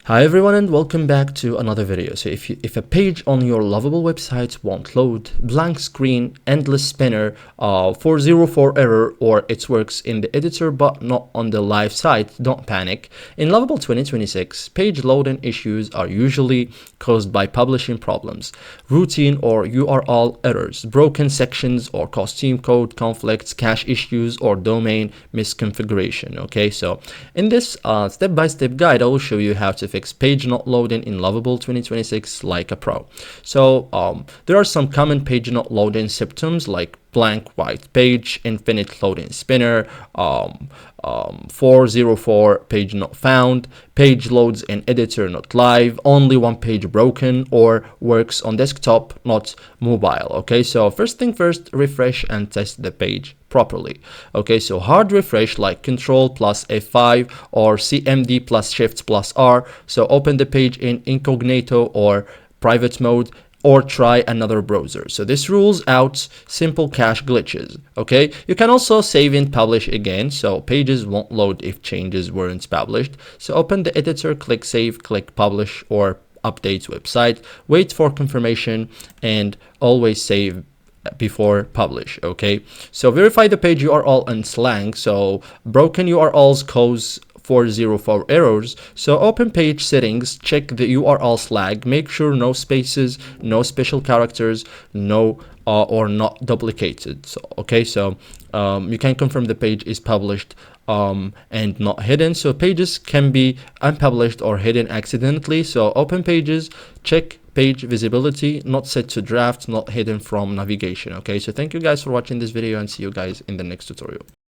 Hi everyone and welcome back to another video. So if a page on your Lovable website won't load, blank screen, endless spinner, 404 error, or it works in the editor but not on the live site, don't panic. In Lovable 2026, page loading issues are usually caused by publishing problems, routine or URL errors, broken sections or costume code conflicts, cache issues, or domain misconfiguration. Okay, so in this step-by-step guide, I will show you how to fix page not loading in Lovable 2026 like a pro. So there are some common page not loading symptoms like blank white page, infinite loading spinner, 404 page not found, page loads in editor not live, only one page broken, or works on desktop not mobile. Okay, so first thing first, refresh and test the page properly. Okay, so hard refresh like Control plus F5 or CMD plus Shift plus R. So open the page in incognito or private mode, or try another browser. So this rules out simple cache glitches. Okay, you can also save and publish again, so pages won't load if changes weren't published. So open the editor, click save, click publish or update website, wait for confirmation, and always save before publish. Okay, so verify the page URL and slang. So broken URLs cause 404 errors. So open page settings, check the URL flag, make sure no spaces, no special characters, no or not duplicated. So okay, so you can confirm the page is published and not hidden. So pages can be unpublished or hidden accidentally. So open pages, check page visibility, not set to draft, not hidden from navigation. Okay, so thank you guys for watching this video and see you guys in the next tutorial.